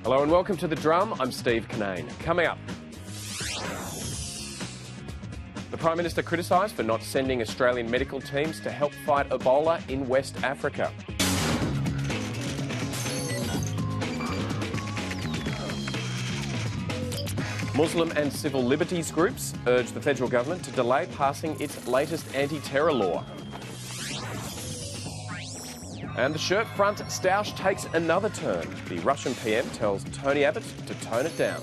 Hello and welcome to The Drum. I'm Steve Kinane. Coming up, the Prime Minister criticised for not sending Australian medical teams to help fight Ebola in West Africa. Muslim and civil liberties groups urge the federal government to delay passing its latest anti-terror law. And the shirt front stoush takes another turn. The Russian PM tells Tony Abbott to tone it down.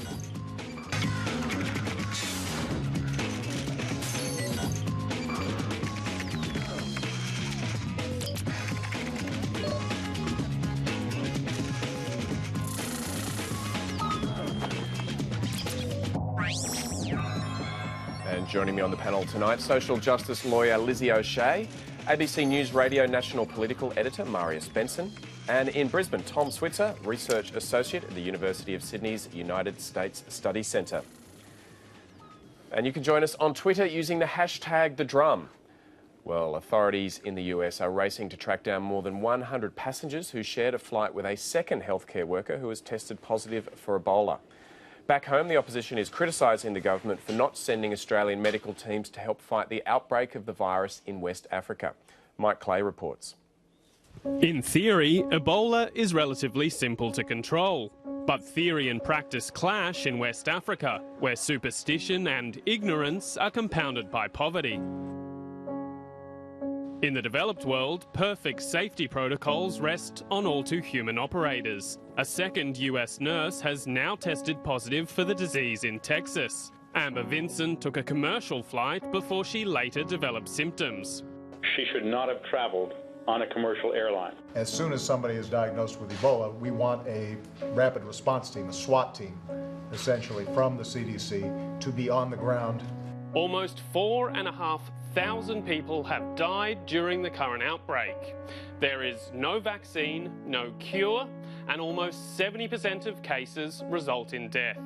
And joining me on the panel tonight, social justice lawyer Lizzie O'Shea, ABC News Radio National Political Editor Marius Benson, and in Brisbane, Tom Switzer, Research Associate at the University of Sydney's United States Study Centre. And you can join us on Twitter using the hashtag #TheDrum. Well, authorities in the US are racing to track down more than 100 passengers who shared a flight with a second healthcare worker who was tested positive for Ebola. Back home, the opposition is criticising the government for not sending Australian medical teams to help fight the outbreak of the virus in West Africa. Mike Clay reports. In theory, Ebola is relatively simple to control. But theory and practice clash in West Africa, where superstition and ignorance are compounded by poverty. In the developed world, perfect safety protocols rest on all-too-human operators. A second US nurse has now tested positive for the disease in Texas. Amber Vinson took a commercial flight before she later developed symptoms. She should not have traveled on a commercial airline. As soon as somebody is diagnosed with Ebola, we want a rapid response team, a SWAT team, essentially from the CDC, to be on the ground. Almost 4,500 people have died during the current outbreak. There is no vaccine, no cure, and almost 70% of cases result in death.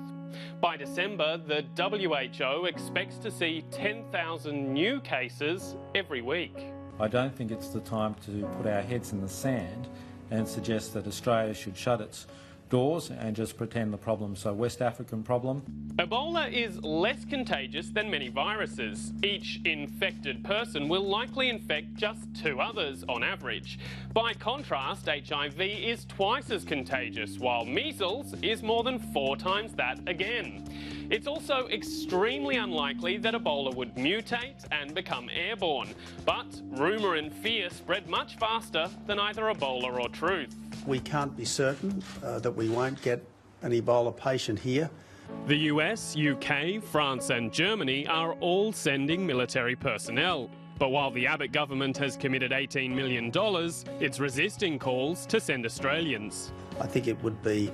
By December, the WHO expects to see 10,000 new cases every week. I don't think it's the time to put our heads in the sand and suggest that Australia should shut its doors and just pretend the problem's a West African problem. Ebola is less contagious than many viruses. Each infected person will likely infect just 2 others on average. By contrast, HIV is twice as contagious, while measles is more than 4 times that again. It's also extremely unlikely that Ebola would mutate and become airborne, but rumour and fear spread much faster than either Ebola or truth. We can't be certain that we won't get an Ebola patient here. The US, UK, France and Germany are all sending military personnel. But while the Abbott government has committed $18 million, it's resisting calls to send Australians. I think it would be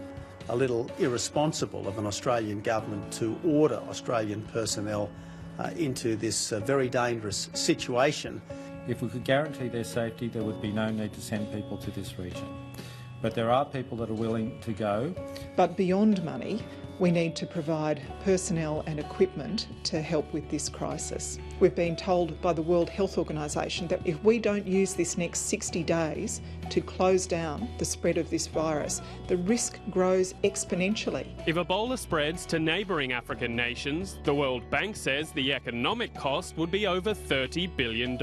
a little irresponsible of an Australian government to order Australian personnel into this very dangerous situation. If we could guarantee their safety, there would be no need to send people to this region. But there are people that are willing to go. But beyond money, we need to provide personnel and equipment to help with this crisis. We've been told by the World Health Organization that if we don't use this next 60 days to close down the spread of this virus, the risk grows exponentially. If Ebola spreads to neighbouring African nations, the World Bank says the economic cost would be over $30 billion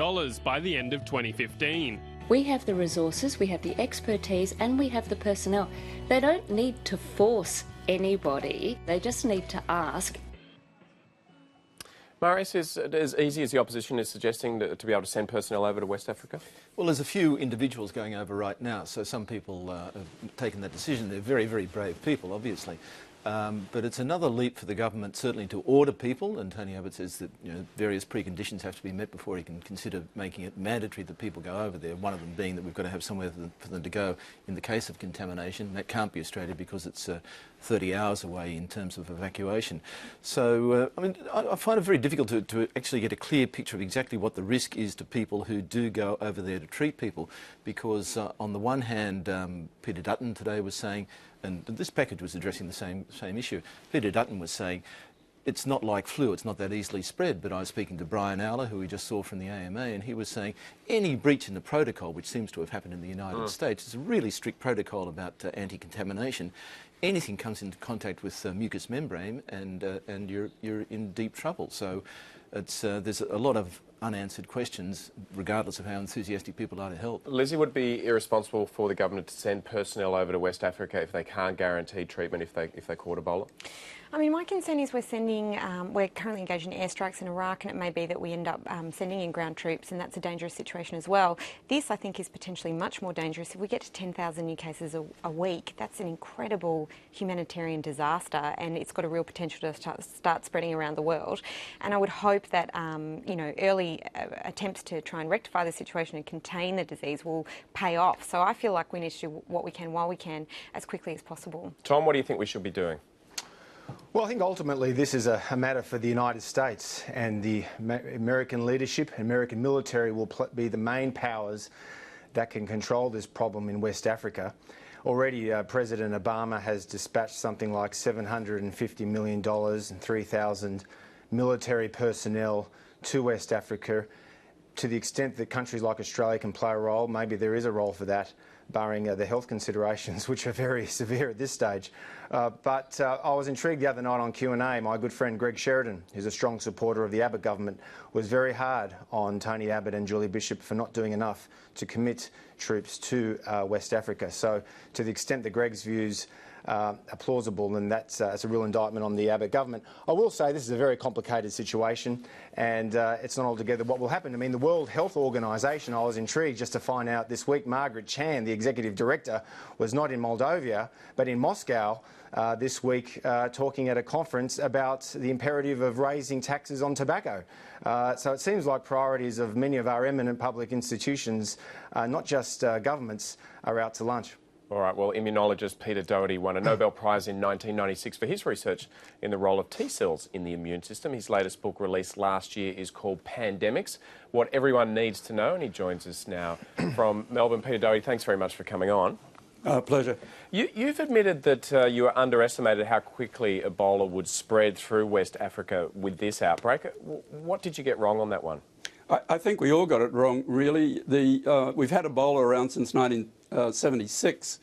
by the end of 2015. We have the resources, we have the expertise, and we have the personnel. They don't need to force anybody, they just need to ask. Marius, is it as easy as the opposition is suggesting to be able to send personnel over to West Africa? Well, there's a few individuals going over right now, so some people have taken that decision. They're very, very brave people, obviously. But it's another leap for the government, certainly, to order people, and Tony Abbott says that various preconditions have to be met before he can consider making it mandatory that people go over there, one of them being that we've got to have somewhere for them to go in the case of contamination. That can't be Australia because it's 30 hours away in terms of evacuation. So, I mean, I find it very difficult to actually get a clear picture of exactly what the risk is to people who do go over there to treat people, because on the one hand, Peter Dutton today was saying, and this package was addressing the same issue. Peter Dutton was saying, it's not like flu, it's not that easily spread, but I was speaking to Brian Owler, who we just saw from the AMA, and he was saying any breach in the protocol, which seems to have happened in the United States, it's a really strict protocol about anti-contamination. Anything comes into contact with mucous membrane and you're in deep trouble. So there's a lot of unanswered questions, regardless of how enthusiastic people are to help. Lizzie, would it be irresponsible for the government to send personnel over to West Africa if they can't guarantee treatment if they caught Ebola? I mean, my concern is we're currently engaged in airstrikes in Iraq, and it may be that we end up sending in ground troops, and that's a dangerous situation as well. This, I think, is potentially much more dangerous. If we get to 10,000 new cases a week, that's an incredible humanitarian disaster, and it's got a real potential to start spreading around the world. And I would hope that, early attempts to try and rectify the situation and contain the disease will pay off. So I feel like we need to do what we can while we can, as quickly as possible. Tom, what do you think we should be doing? Well, I think ultimately this is a matter for the United States, and the American leadership, American military will be the main powers that can control this problem in West Africa. Already President Obama has dispatched something like $750 million and 3,000 military personnel to West Africa. To the extent that countries like Australia can play a role, maybe there is a role for that, barring the health considerations, which are very severe at this stage. But I was intrigued the other night on Q&A. My good friend Greg Sheridan, who's a strong supporter of the Abbott government, was very hard on Tony Abbott and Julie Bishop for not doing enough to commit troops to West Africa. So to the extent that Greg's views are plausible, and that's a real indictment on the Abbott government. I will say this is a very complicated situation, and it's not altogether what will happen. I mean, the World Health Organization, I was intrigued just to find out this week, Margaret Chan, the executive director, was not in Moldova, but in Moscow this week, talking at a conference about the imperative of raising taxes on tobacco. So it seems like priorities of many of our eminent public institutions, not just governments, are out to lunch. All right, well, immunologist Peter Doherty won a Nobel Prize in 1996 for his research in the role of T cells in the immune system. His latest book, released last year, is called Pandemics, What Everyone Needs to Know, and he joins us now from Melbourne. Peter Doherty, thanks very much for coming on. Pleasure. You've admitted that you underestimated how quickly Ebola would spread through West Africa with this outbreak. What did you get wrong on that one? I think we all got it wrong, really. We've had Ebola around since 1976,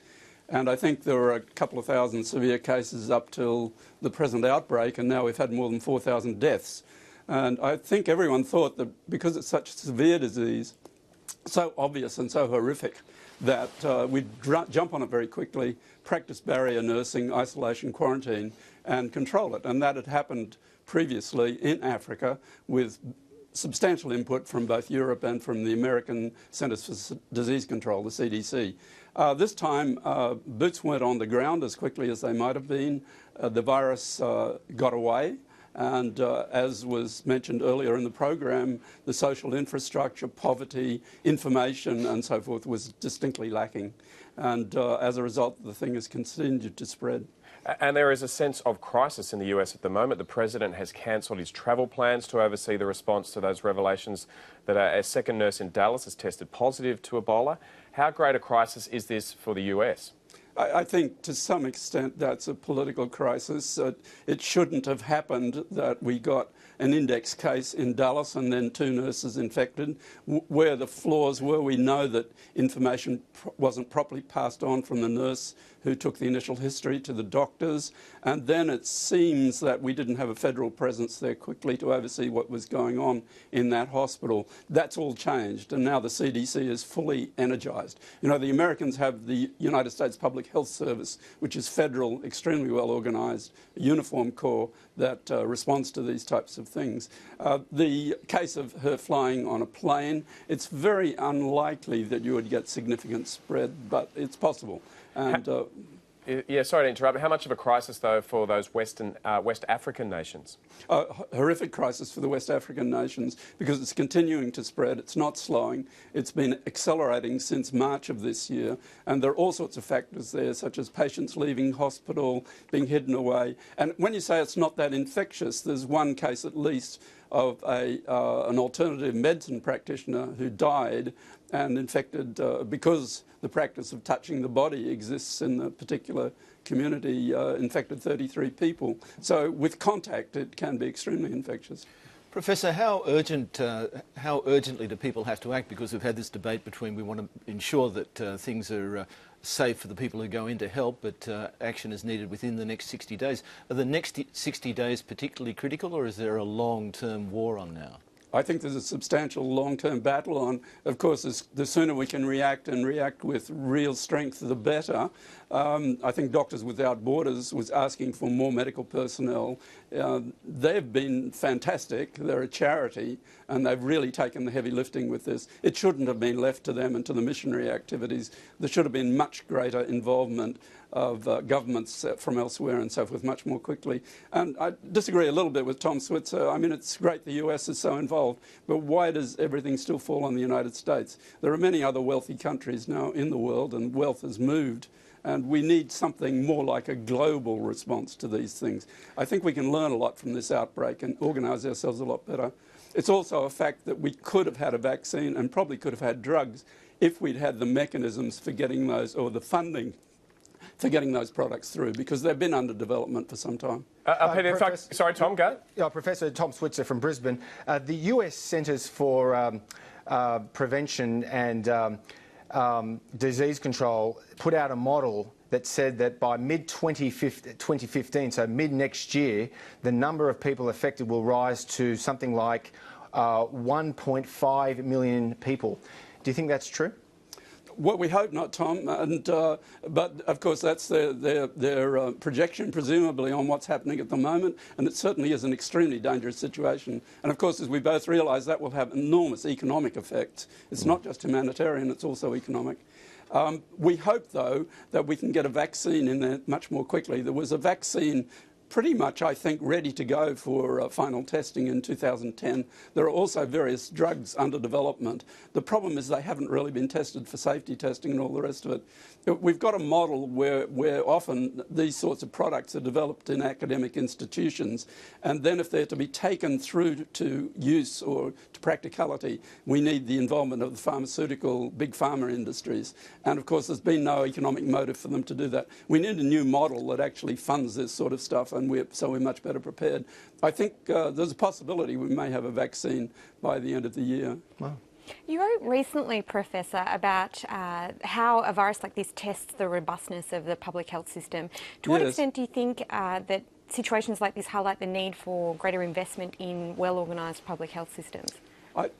and I think there were a couple of thousand severe cases up till the present outbreak, and now we've had more than 4,000 deaths. And I think everyone thought that because it's such a severe disease, so obvious and so horrific, that we'd jump on it very quickly, practice barrier nursing, isolation, quarantine, and control it. And that had happened previously in Africa with substantial input from both Europe and from the American Centers for Disease Control, the CDC. This time, boots weren't on the ground as quickly as they might have been. The virus got away, and as was mentioned earlier in the program, the social infrastructure, poverty, information and so forth was distinctly lacking. And as a result, the thing has continued to spread. And there is a sense of crisis in the US at the moment. The President has cancelled his travel plans to oversee the response to those revelations that a second nurse in Dallas has tested positive to Ebola. How great a crisis is this for the US? I think to some extent that's a political crisis. It shouldn't have happened that we got an index case in Dallas and then 2 nurses infected. Where the flaws were, we know that information wasn't properly passed on from the nurse who took the initial history to the doctors, and then it seems that we didn't have a federal presence there quickly to oversee what was going on in that hospital. That's all changed, and now the CDC is fully energised. You know, the Americans have the United States Public Health Service, which is federal, extremely well organised, a uniform corps that responds to these types of things. The case of her flying on a plane, it's very unlikely that you would get significant spread, but it's possible. And yeah, sorry to interrupt. How much of a crisis, though, for those West African nations? Horrific crisis for the West African nations because it's continuing to spread. It's not slowing. It's been accelerating since March of this year. And there are all sorts of factors there, such as patients leaving hospital, being hidden away. And when you say it's not that infectious, there's one case at least of an alternative medicine practitioner who died and infected because the practice of touching the body exists in the particular community, infected 33 people. So with contact, it can be extremely infectious. Professor, how urgently do people have to act? Because we've had this debate between we want to ensure that things are safe for the people who go in to help, but action is needed within the next 60 days. Are the next 60 days particularly critical, or is there a long-term war on now? I think there's a substantial long-term battle on. Of course, the sooner we can react and react with real strength, the better. I think Doctors Without Borders was asking for more medical personnel. They've been fantastic. They're a charity, and they've really taken the heavy lifting with this. It shouldn't have been left to them and to the missionary activities. There should have been much greater involvement of governments from elsewhere and so forth much more quickly. And I disagree a little bit with Tom Switzer. I mean, it's great the US is so involved, but why does everything still fall on the United States? There are many other wealthy countries now in the world, and wealth has moved. And we need something more like a global response to these things. I think we can learn a lot from this outbreak and organise ourselves a lot better. It's also a fact that we could have had a vaccine and probably could have had drugs if we'd had the mechanisms for getting those, or the funding for getting those products through, because they've been under development for some time. Peter, in fact, sorry, Tom, go. Yeah, Professor Tom Switzer from Brisbane. The US Centres for Prevention and Disease Control put out a model that said that by mid-2015, so mid-next year, the number of people affected will rise to something like 1.5 million people. Do you think that's true? Well, we hope not, Tom. But of course, that's their projection, presumably, on what's happening at the moment. And it certainly is an extremely dangerous situation. And of course, as we both realise, that will have enormous economic effects. It's not just humanitarian; it's also economic. We hope, though, that we can get a vaccine in there much more quickly. There was a vaccine pretty much, I think, ready to go for final testing in 2010. There are also various drugs under development. The problem is they haven't really been tested for safety testing and all the rest of it. We've got a model where often these sorts of products are developed in academic institutions, and then if they're to be taken through to use or to practicality, we need the involvement of the pharmaceutical, big pharma industries. And of course, there's been no economic motive for them to do that. We need a new model that actually funds this sort of stuff, and so we're much better prepared. I think there's a possibility we may have a vaccine by the end of the year. Wow. You wrote recently, Professor, about how a virus like this tests the robustness of the public health system. To what extent do you think that situations like this highlight the need for greater investment in well-organised public health systems?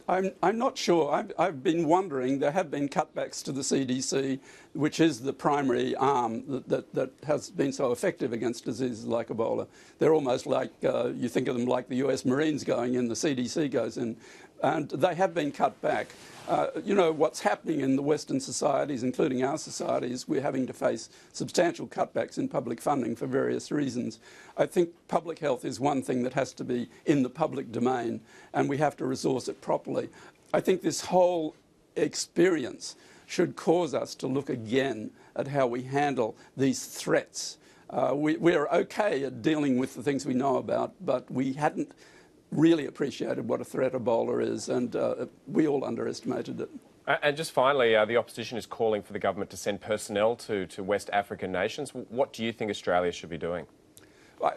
I'm not sure. I've been wondering. There have been cutbacks to the CDC, which is the primary arm that has been so effective against diseases like Ebola. They're almost like, you think of them like the US Marines going in, the CDC goes in. And they have been cut back. You know, what's happening in the Western societies, including our societies, we're having to face substantial cutbacks in public funding for various reasons. I think public health is one thing that has to be in the public domain, and we have to resource it properly. I think this whole experience should cause us to look again at how we handle these threats. We are okay at dealing with the things we know about, but we hadn't really appreciated what a threat Ebola is, and we all underestimated it. And just finally, the opposition is calling for the government to send personnel to West African nations. What do you think Australia should be doing?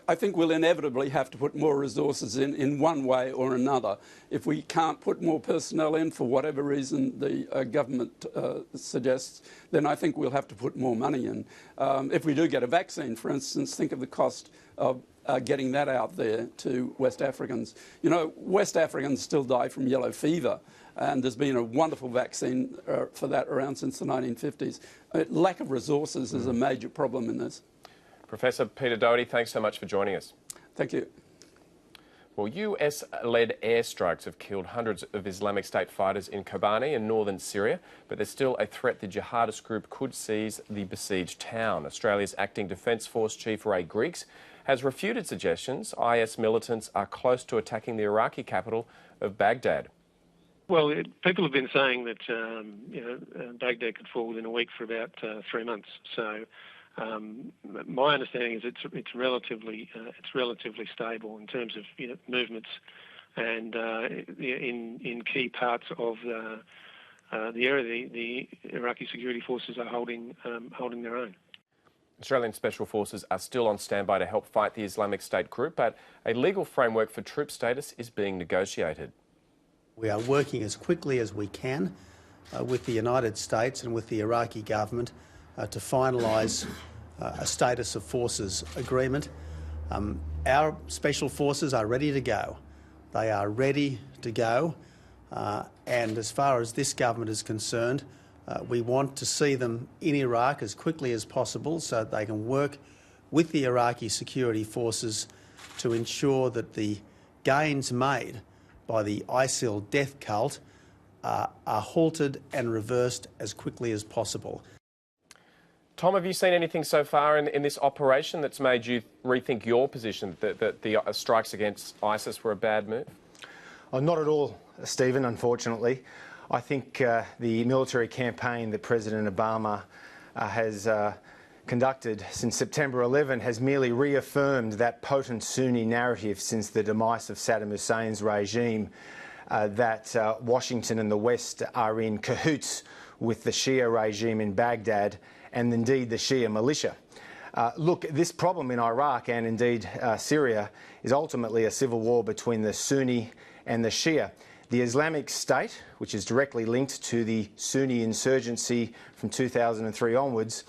I think we'll inevitably have to put more resources in one way or another. If we can't put more personnel in for whatever reason the government suggests, then I think we'll have to put more money in. If we do get a vaccine, for instance, think of the cost of getting that out there to West Africans. You know, West Africans still die from yellow fever, and there's been a wonderful vaccine for that around since the 1950s. Lack of resources is a major problem in this. Professor Peter Doherty, thanks so much for joining us. Thank you. Well, US-led airstrikes have killed hundreds of Islamic State fighters in Kobani in northern Syria, but there's still a threat the jihadist group could seize the besieged town. Australia's Acting Defence Force Chief Ray Griggs has refuted suggestions IS militants are close to attacking the Iraqi capital of Baghdad. Well, people have been saying that Baghdad could fall within a week for about 3 months. So my understanding is it's relatively stable in terms of movements and in key parts of the area, the Iraqi security forces are holding their own. Australian Special Forces are still on standby to help fight the Islamic State group, but a legal framework for troop status is being negotiated. We are working as quickly as we can with the United States and with the Iraqi government to finalise a status of forces agreement. Our special forces are ready to go. They are ready to go, and as far as this government is concerned, we want to see them in Iraq as quickly as possible so that they can work with the Iraqi security forces to ensure that the gains made by the ISIL death cult are halted and reversed as quickly as possible. Tom, have you seen anything so far in this operation that's made you rethink your position that the strikes against ISIS were a bad move? Oh, not at all, Stephen, unfortunately. I think the military campaign that President Obama has conducted since September 11 has merely reaffirmed that potent Sunni narrative since the demise of Saddam Hussein's regime that Washington and the West are in cahoots with the Shia regime in Baghdad and indeed the Shia militia. Look, this problem in Iraq and indeed Syria is ultimately a civil war between the Sunni and the Shia. The Islamic State, which is directly linked to the Sunni insurgency from 2003 onwards,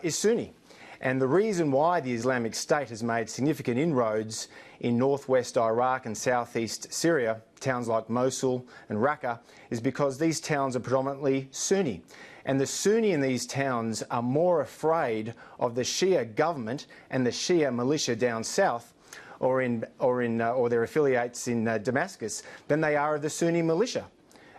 is Sunni. And the reason why the Islamic State has made significant inroads in northwest Iraq and southeast Syria, towns like Mosul and Raqqa, is because these towns are predominantly Sunni. And the Sunni in these towns are more afraid of the Shia government and the Shia militia down south or their affiliates in Damascus than they are of the Sunni militia.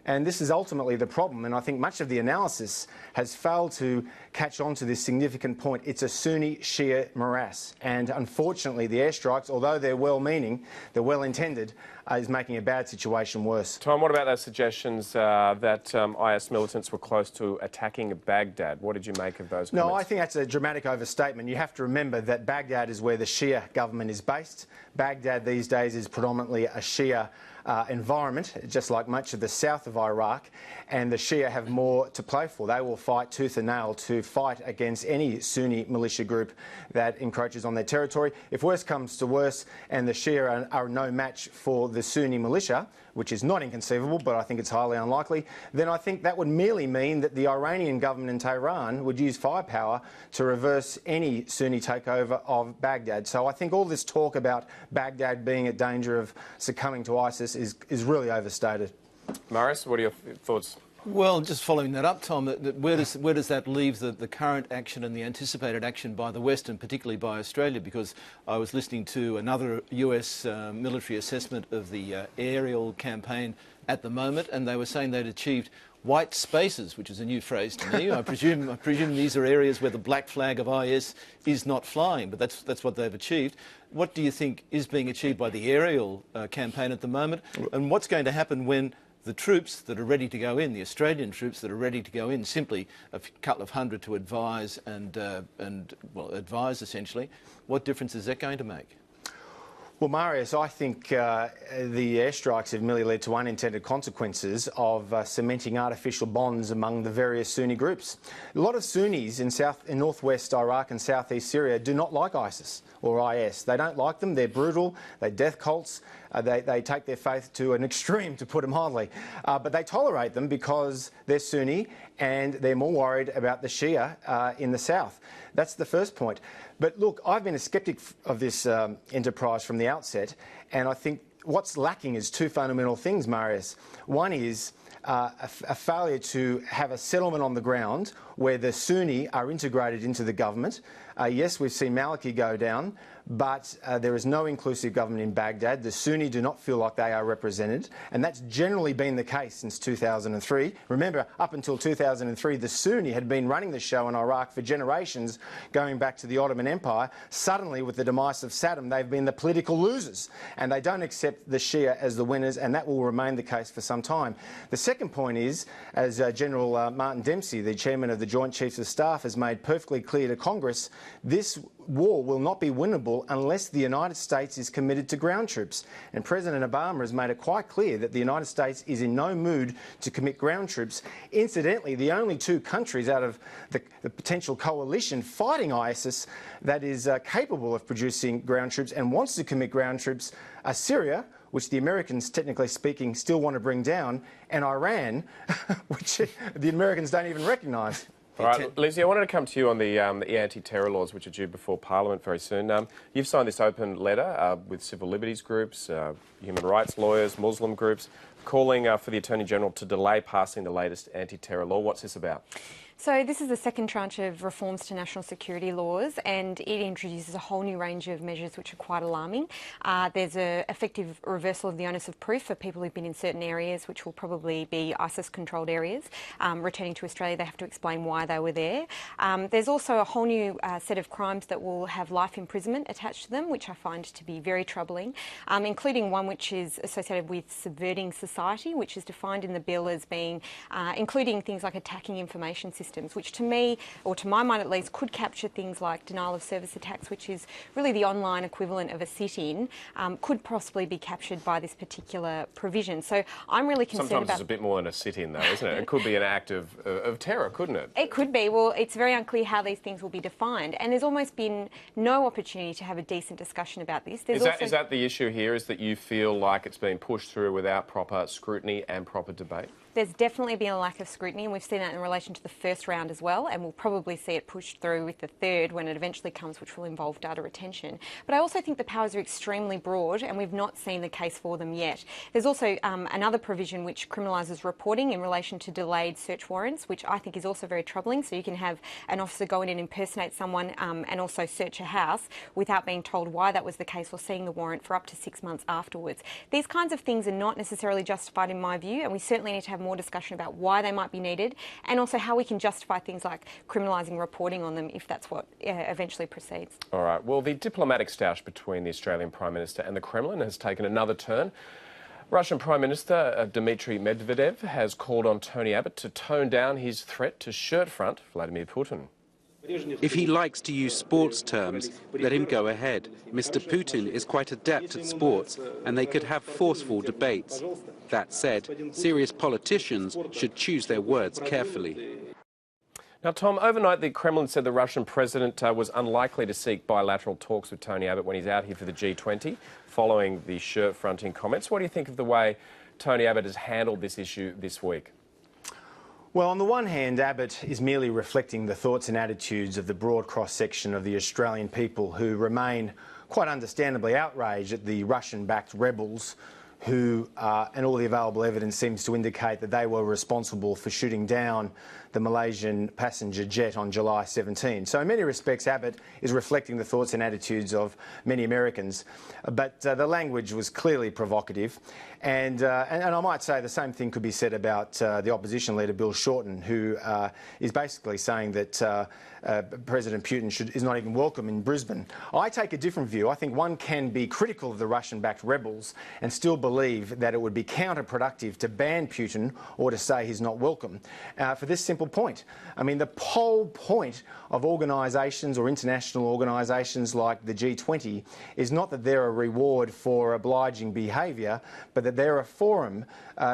And this is ultimately the problem, and I think much of the analysis has failed to catch on to this significant point. It's a Sunni-Shia morass, and unfortunately the airstrikes, although they're well-meaning, they're well-intended, is making a bad situation worse. Tom, what about those suggestions that IS militants were close to attacking Baghdad? What did you make of those comments? No, I think that's a dramatic overstatement. You have to remember that Baghdad is where the Shia government is based. Baghdad these days is predominantly a Shia environment, just like much of the south of Iraq, and the Shia have more to play for. They will fight tooth and nail to fight against any Sunni militia group that encroaches on their territory. If worse comes to worse and the Shia are no match for the Sunni militia, which is not inconceivable, but I think it's highly unlikely, then I think that would merely mean that the Iranian government in Tehran would use firepower to reverse any Sunni takeover of Baghdad. So I think all this talk about Baghdad being at danger of succumbing to ISIS is really overstated. Marius, what are your thoughts? Well, just following that up, Tom, where does that leave the current action and the anticipated action by the West, and particularly by Australia? Because I was listening to another US military assessment of the aerial campaign at the moment, and they were saying they'd achieved white spaces, which is a new phrase to me. I presume these are areas where the black flag of IS is not flying, but that's what they've achieved. What do you think is being achieved by the aerial campaign at the moment, and what's going to happen when the troops that are ready to go in, the Australian troops that are ready to go in, simply a couple of hundred to advise and advise essentially, what difference is that going to make? Well, Marius, I think the airstrikes have merely led to unintended consequences of cementing artificial bonds among the various Sunni groups. A lot of Sunnis in northwest Iraq and southeast Syria do not like ISIS or IS. They don't like them. They're brutal. They're death cults. They take their faith to an extreme, to put it mildly. But they tolerate them because they're Sunni and they're more worried about the Shia in the south. That's the first point. But look, I've been a sceptic of this enterprise from the outset, and I think what's lacking is two fundamental things, Marius. One is a failure to have a settlement on the ground where the Sunni are integrated into the government. Yes, we've seen Maliki go down, but there is no inclusive government in Baghdad. The Sunni do not feel like they are represented, and that's generally been the case since 2003. Remember, up until 2003, the Sunni had been running the show in Iraq for generations, going back to the Ottoman Empire. Suddenly, with the demise of Saddam, they've been the political losers, and they don't accept the Shia as the winners, and that will remain the case for some time. The second point is, as General Martin Dempsey, the chairman of the Joint Chiefs of Staff, has made perfectly clear to Congress, This war will not be winnable unless the United States is committed to ground troops. And President Obama has made it quite clear that the United States is in no mood to commit ground troops. Incidentally, the only two countries out of the potential coalition fighting ISIS that is capable of producing ground troops and wants to commit ground troops are Syria, which the Americans, technically speaking, still want to bring down, and Iran, which the Americans don't even recognise. All right, Lizzie, I wanted to come to you on the anti-terror laws, which are due before Parliament very soon. You've signed this open letter with civil liberties groups, human rights lawyers, Muslim groups, calling for the Attorney-General to delay passing the latest anti-terror law. What's this about? So this is the second tranche of reforms to national security laws, and it introduces a whole new range of measures which are quite alarming. There's an effective reversal of the onus of proof for people who've been in certain areas, which will probably be ISIS-controlled areas. Returning to Australia, they have to explain why they were there. There's also a whole new set of crimes that will have life imprisonment attached to them, which I find to be very troubling, including one which is associated with subverting society, which is defined in the bill as being, including things like attacking information systems, which to me, or to my mind at least, could capture things like denial of service attacks, which is really the online equivalent of a sit-in, could possibly be captured by this particular provision. So I'm really concerned Sometimes about... it's a bit more than a sit-in, though, isn't it? It could be an act of terror, couldn't it? It could be. Well, it's very unclear how these things will be defined, and there's almost been no opportunity to have a decent discussion about this. Is that the issue here, is that you feel like it's been pushed through without proper scrutiny and proper debate? There's definitely been a lack of scrutiny, and we've seen that in relation to the first round as well, and we'll probably see it pushed through with the third when it eventually comes, which will involve data retention. But I also think the powers are extremely broad, and we've not seen the case for them yet. There's also another provision which criminalises reporting in relation to delayed search warrants, which I think is also very troubling. So you can have an officer go in and impersonate someone and also search a house without being told why that was the case or seeing the warrant for up to 6 months afterwards. These kinds of things are not necessarily justified in my view, and we certainly need to have more discussion about why they might be needed, and also how we can justify things like criminalising reporting on them if that's what eventually proceeds. All right. Well, the diplomatic stoush between the Australian Prime Minister and the Kremlin has taken another turn. Russian Prime Minister Dmitry Medvedev has called on Tony Abbott to tone down his threat to shirtfront Vladimir Putin. If he likes to use sports terms, let him go ahead. Mr. Putin is quite adept at sports, and they could have forceful debates. That said, serious politicians should choose their words carefully. Now, Tom, overnight the Kremlin said the Russian president was unlikely to seek bilateral talks with Tony Abbott when he's out here for the G20, following the shirt-fronting comments. What do you think of the way Tony Abbott has handled this issue this week? Well, on the one hand, Abbott is merely reflecting the thoughts and attitudes of the broad cross-section of the Australian people who remain quite understandably outraged at the Russian-backed rebels who, and all the available evidence seems to indicate that they were responsible for shooting down the Malaysian passenger jet on July 17. So in many respects, Abbott is reflecting the thoughts and attitudes of many Americans. But the language was clearly provocative. And I might say the same thing could be said about the opposition leader, Bill Shorten, who is basically saying that President Putin is not even welcome in Brisbane. I take a different view. I think one can be critical of the Russian-backed rebels and still believe that it would be counterproductive to ban Putin or to say he's not welcome for this simple point. I mean, the whole point of organisations or international organisations like the G20 is not that they're a reward for obliging behaviour, but that they're a forum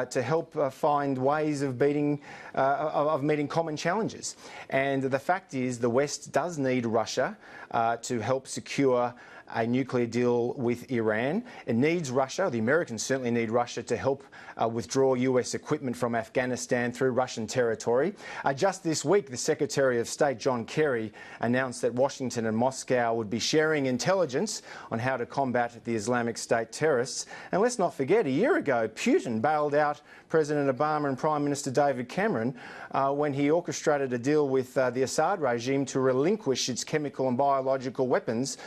to help find ways of meeting common challenges. And the fact is the West does need Russia to help secure a nuclear deal with Iran. It needs Russia, the Americans certainly need Russia to help withdraw US equipment from Afghanistan through Russian territory. Just this week, the Secretary of State, John Kerry, announced that Washington and Moscow would be sharing intelligence on how to combat the Islamic State terrorists. And let's not forget, a year ago, Putin bailed out President Obama and Prime Minister David Cameron when he orchestrated a deal with the Assad regime to relinquish its chemical and biological weapons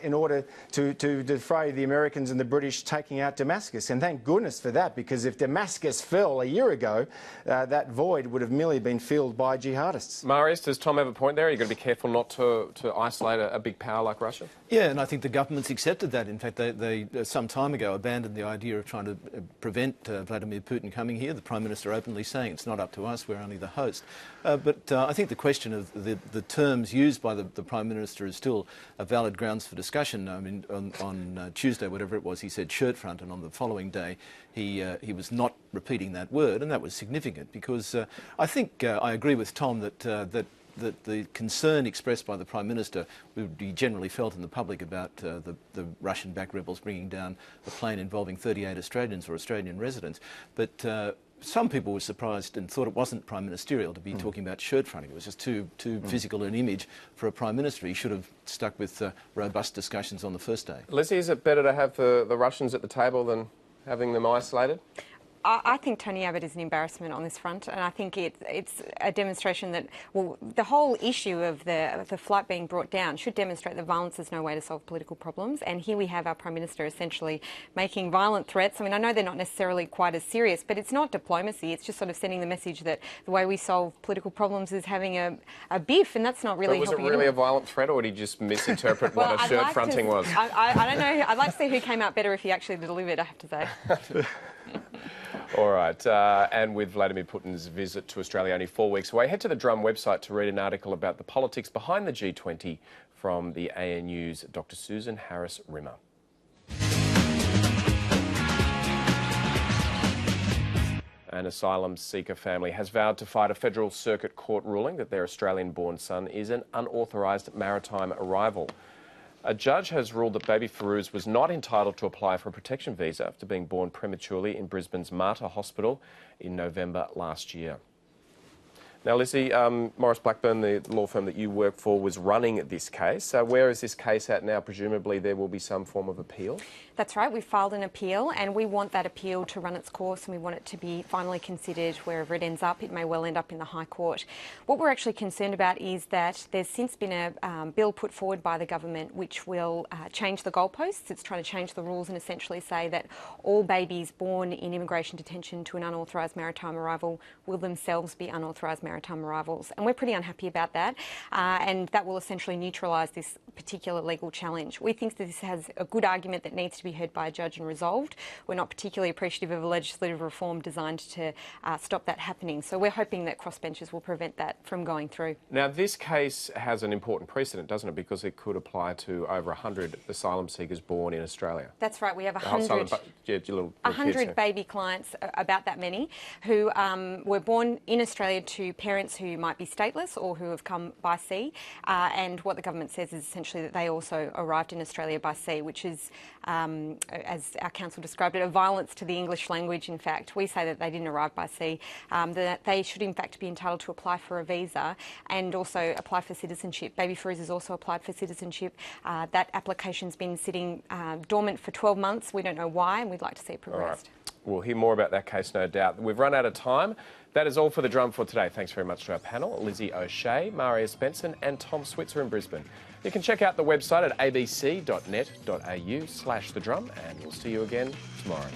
in order to defray the Americans and the British taking out Damascus. And thank goodness for that, because if Damascus fell a year ago, that void would have merely been filled by jihadists. Marius, does Tom have a point there? You've got to be careful not to isolate a big power like Russia? Yeah, and I think the government's accepted that. In fact, they some time ago abandoned the idea of trying to prevent Vladimir Putin coming here. The Prime Minister openly saying it's not up to us, we're only the host. But I think the question of the terms used by the Prime Minister is still a valid grounds for discussion. I mean, on Tuesday, whatever it was, he said shirt front, and on the following day he was not repeating that word, and that was significant because I think I agree with Tom that the concern expressed by the Prime Minister would be generally felt in the public about the Russian-backed rebels bringing down a plane involving 38 Australians or Australian residents. But some people were surprised and thought it wasn't prime ministerial to be talking about shirt fronting. It was just too physical an image for a Prime Minister. He should have stuck with robust discussions on the first day. Lizzie, is it better to have the Russians at the table than having them isolated? I think Tony Abbott is an embarrassment on this front, and I think it's a demonstration that, well, the whole issue of the flight being brought down should demonstrate that violence is no way to solve political problems. And here we have our Prime Minister essentially making violent threats. I mean, I know they're not necessarily quite as serious, but it's not diplomacy. It's just sort of sending the message that the way we solve political problems is having a biff, and that's not really helping. But was it really a violent threat, or did he just misinterpret what a shirt fronting was? I don't know. I'd like to see who came out better if he actually delivered, I have to say. All right, and with Vladimir Putin's visit to Australia only 4 weeks away, head to the Drum website to read an article about the politics behind the G20 from the ANU's Dr. Susan Harris-Rimmer. An asylum seeker family has vowed to fight a federal circuit court ruling that their Australian-born son is an unauthorised maritime arrival. A judge has ruled that baby Firouz was not entitled to apply for a protection visa after being born prematurely in Brisbane's Mater Hospital in November last year. Now, Lizzie, Morris Blackburn, the law firm that you work for, was running this case. So where is this case at now? Presumably there will be some form of appeal? That's right. We filed an appeal, and we want that appeal to run its course, and we want it to be finally considered wherever it ends up. It may well end up in the High Court. What we're actually concerned about is that there's since been a bill put forward by the government which will change the goalposts. It's trying to change the rules and essentially say that all babies born in immigration detention to an unauthorised maritime arrival will themselves be unauthorised maritime arrivals. And we're pretty unhappy about that, and that will essentially neutralise this particular legal challenge. We think that this has a good argument that needs to be heard by a judge and resolved. We're not particularly appreciative of a legislative reform designed to stop that happening. So we're hoping that crossbenchers will prevent that from going through. Now, this case has an important precedent, doesn't it? Because it could apply to over 100 asylum seekers born in Australia. That's right. We have 100 baby clients, about that many, who were born in Australia to parents who might be stateless or who have come by sea. And what the government says is essentially that they also arrived in Australia by sea, which is, as our counsel described it, a violence to the English language, in fact. We say that they didn't arrive by sea, that they should in fact be entitled to apply for a visa and also apply for citizenship. Baby Firouz has also applied for citizenship. That application's been sitting dormant for 12 months. We don't know why, and we'd like to see it progressed. We'll hear more about that case, no doubt. We've run out of time. That is all for The Drum for today. Thanks very much to our panel, Lizzie O'Shea, Marius Benson and Tom Switzer in Brisbane. You can check out the website at abc.net.au/thedrum, and we'll see you again tomorrow.